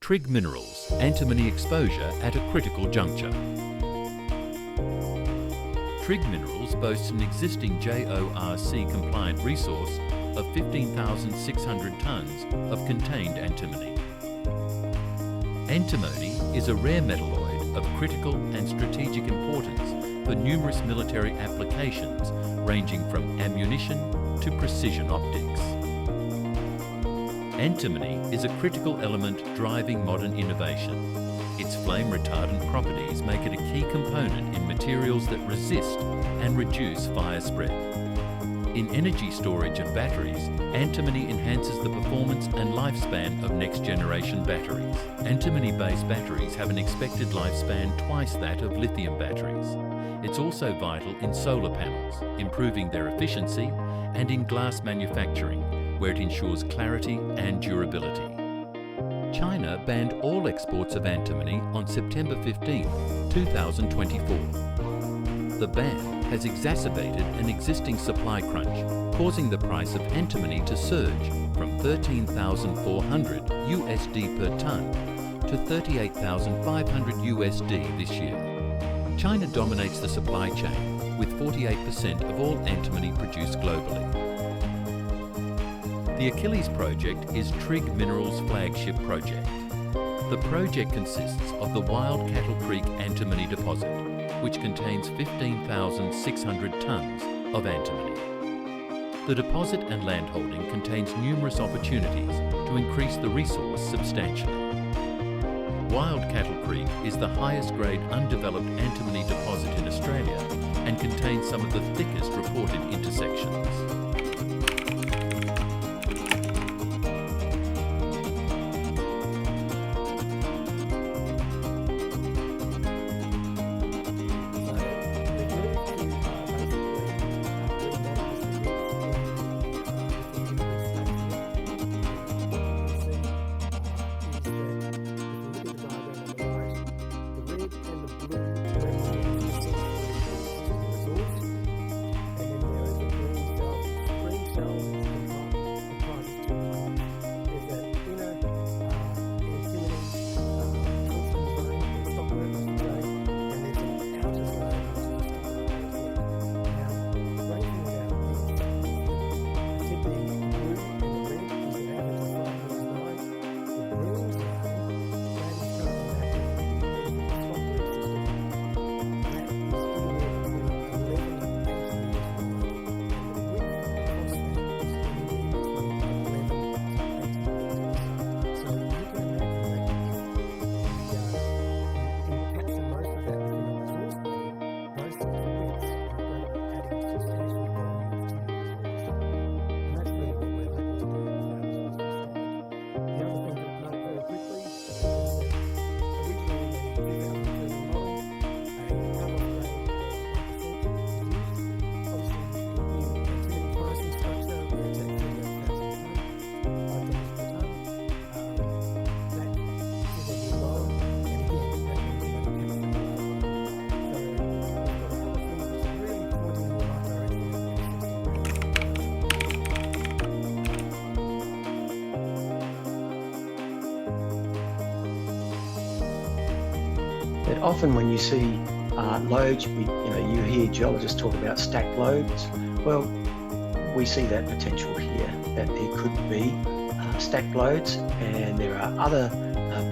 Trigg Minerals, antimony exposure at a critical juncture. Trigg Minerals boasts an existing JORC compliant resource of 15,600 tonnes of contained antimony. Antimony is a rare metalloid of critical and strategic importance for numerous military applications ranging from ammunition to precision optics. Antimony is a critical element driving modern innovation. Its flame retardant properties make it a key component in materials that resist and reduce fire spread. In energy storage of batteries, antimony enhances the performance and lifespan of next-generation batteries. Antimony-based batteries have an expected lifespan twice that of lithium batteries. It's also vital in solar panels, improving their efficiency, and in glass manufacturing, where it ensures clarity and durability. China banned all exports of antimony on September 15, 2024. The ban has exacerbated an existing supply crunch, causing the price of antimony to surge from $13,400 USD per tonne to $38,500 USD this year. China dominates the supply chain, with 48% of all antimony produced globally. The Achilles Project is Trigg Minerals' flagship project. The project consists of the Wild Cattle Creek antimony deposit, which contains 15,600 tonnes of antimony. The deposit and landholding contains numerous opportunities to increase the resource substantially. Wild Cattle Creek is the highest grade undeveloped antimony deposit in Australia and contains some of the thickest reported intersections. That often when you see loads, you hear geologists talk about stacked loads. Well, we see that potential here, that there could be stacked loads, and there are other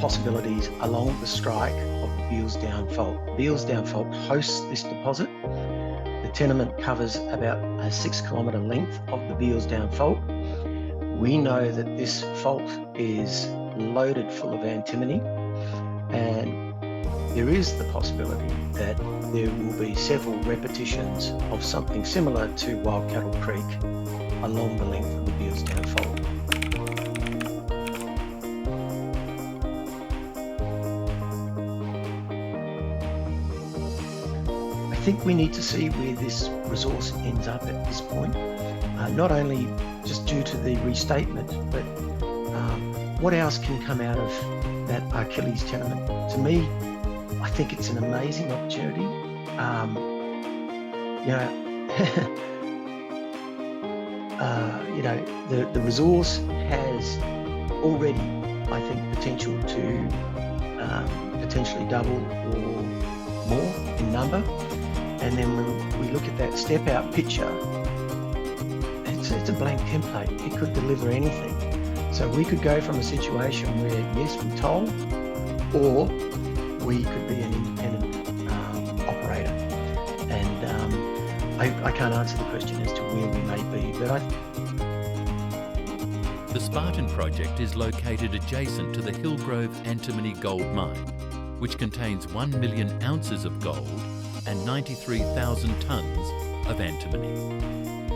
possibilities along the strike of the Beals Down Fault. The Beals Down Fault hosts this deposit. The tenement covers about a 6 kilometre length of the Beals Down Fault. We know that this fault is loaded full of antimony, and there is the possibility that there will be several repetitions of something similar to Wild Cattle Creek along the length of the Beals Down Fault. I think we need to see where this resource ends up at this point, not only just due to the restatement, but what else can come out of that Achilles tenement. To me, I think it's an amazing opportunity. The resource has already I think, potential to potentially double or more in number. And then when we look at that step out picture, it's a blank template. It could deliver anything. So we could go from a situation where, yes, we toll, or we could be an independent operator. And I can't answer the question as to where we may be, but The Spartan project is located adjacent to the Hillgrove Antimony-Gold mine, which contains 1 million ounces of gold and 93,000 tonnes of antimony.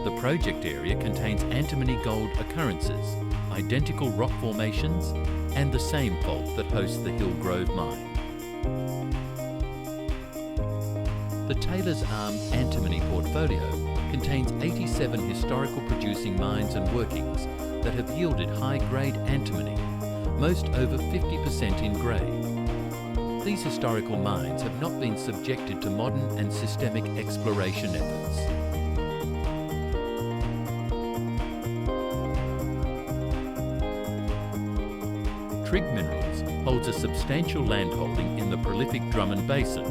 The project area contains antimony-gold occurrences, identical rock formations, and the same fault that hosts the Hillgrove mine. The Taylor's Arm antimony portfolio contains 87 historical producing mines and workings that have yielded high-grade antimony, most over 50% in grade. These historical mines have not been subjected to modern and systemic exploration efforts. Trigg Minerals holds a substantial landholding in the prolific Drummond Basin,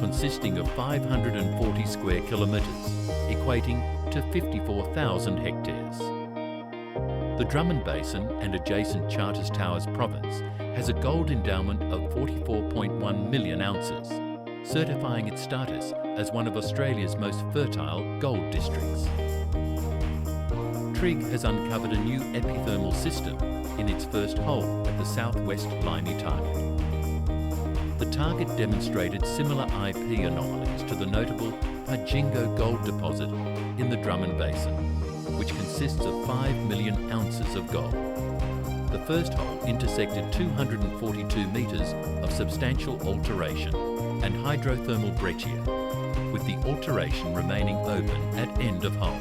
consisting of 540 square kilometres, equating to 54,000 hectares. The Drummond Basin and adjacent Charters Towers province has a gold endowment of 44.1 million ounces, certifying its status as one of Australia's most fertile gold districts. Trigg has uncovered a new epithermal system in its first hole at the southwest Limey target. The target demonstrated similar IP anomalies to the notable Pajingo gold deposit in the Drummond Basin, which consists of 5 million ounces of gold. The first hole intersected 242 metres of substantial alteration and hydrothermal breccia, with the alteration remaining open at end of hole.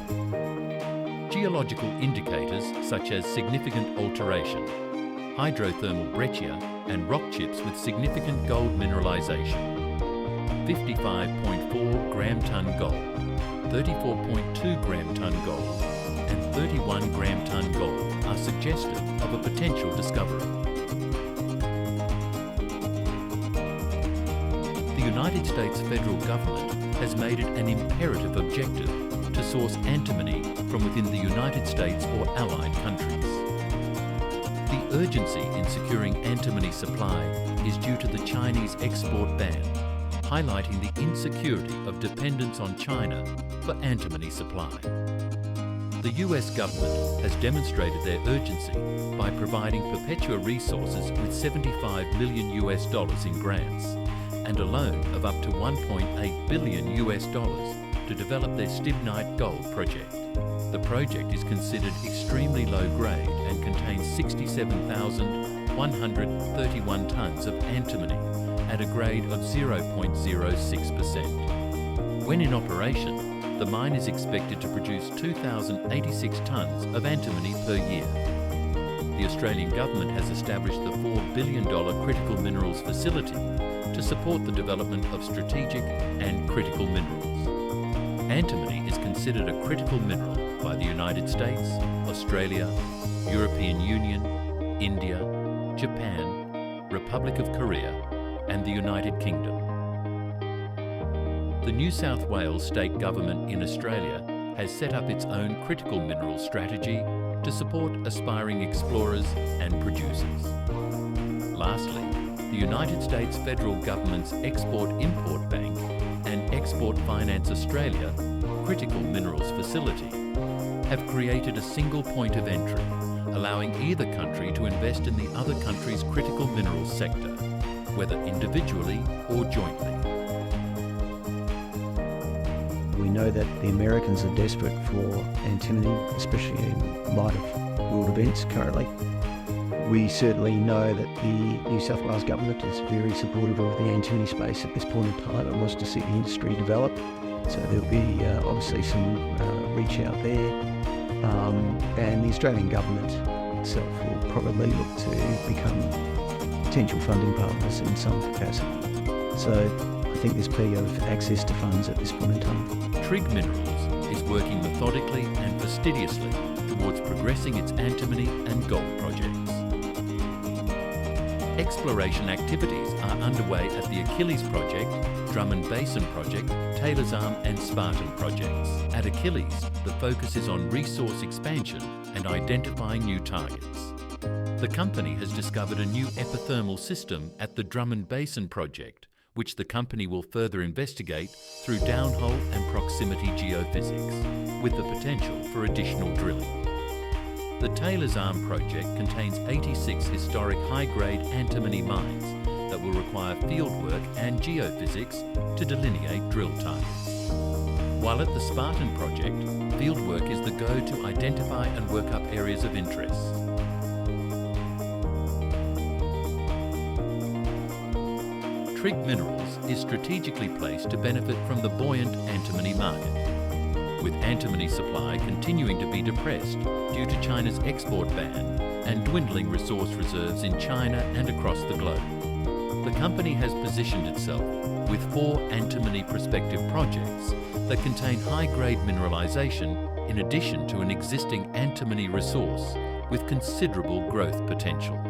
Geological indicators such as significant alteration, hydrothermal breccia and rock chips with significant gold mineralisation, 55.4 gram-ton gold, 34.2 gram-ton gold and 31 gram-ton gold are suggestive of a potential discovery. The United States federal government has made it an imperative objective to source antimony from within the United States or allied countries. The urgency in securing antimony supply is due to the Chinese export ban, highlighting the insecurity of dependence on China for antimony supply. The US government has demonstrated their urgency by providing Perpetua Resources with $75 million in grants and a loan of up to $1.8 billion to develop their stibnite gold project. The project is considered extremely low grade and contains 67,131 tonnes of antimony at a grade of 0.06%. When in operation, the mine is expected to produce 2,086 tonnes of antimony per year. The Australian government has established the $4 billion Critical Minerals Facility to support the development of strategic and critical minerals. Antimony is considered a critical mineral by the United States, Australia, European Union, India, Japan, Republic of Korea, and the United Kingdom. The New South Wales state government in Australia has set up its own critical mineral strategy to support aspiring explorers and producers. Lastly, the United States federal government's Export-Import Bank and Export Finance Australia Critical Minerals Facility have created a single point of entry, allowing either country to invest in the other country's critical minerals sector, whether individually or jointly. We know that the Americans are desperate for antimony, especially in light of world events currently. We certainly know that the New South Wales government is very supportive of the antimony space at this point in time and wants to see the industry develop. So there'll be obviously some reach out there. And the Australian government itself will probably look to become potential funding partners in some capacity. So I think there's plenty of access to funds at this point in time. Trigg Minerals is working methodically and fastidiously towards progressing its antimony and gold projects. Exploration activities are underway at the Achilles Project, Drummond Basin Project, Taylor's Arm and Spartan projects. At Achilles, the focus is on resource expansion and identifying new targets. The company has discovered a new epithermal system at the Drummond Basin Project, which the company will further investigate through downhole and proximity geophysics, with the potential for additional drilling. The Taylor's Arm project contains 86 historic high-grade antimony mines that will require fieldwork and geophysics to delineate drill targets. While at the Spartan project, fieldwork is the go to identify and work up areas of interest. Trigg Minerals is strategically placed to benefit from the buoyant antimony market, with antimony supply continuing to be depressed due to China's export ban and dwindling resource reserves in China and across the globe. The company has positioned itself with 4 antimony prospective projects that contain high-grade mineralisation in addition to an existing antimony resource with considerable growth potential.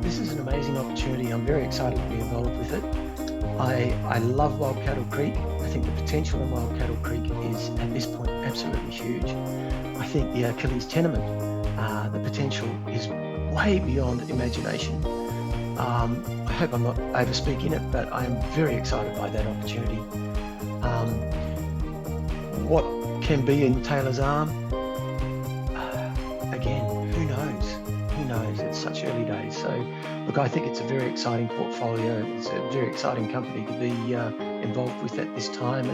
This is an amazing opportunity. I'm very excited to be involved with it. I love Wild Cattle Creek. I think the potential in Wild Cattle Creek is, at this point, absolutely huge. I think the Achilles tenement, the potential is way beyond imagination. I hope I'm not overspeaking it, but I am very excited by that opportunity. What can be in Taylor's Arm? Again, who knows? Who knows? It's such early days. So, look, I think it's a very exciting portfolio. It's a very exciting company to be involved with at this time.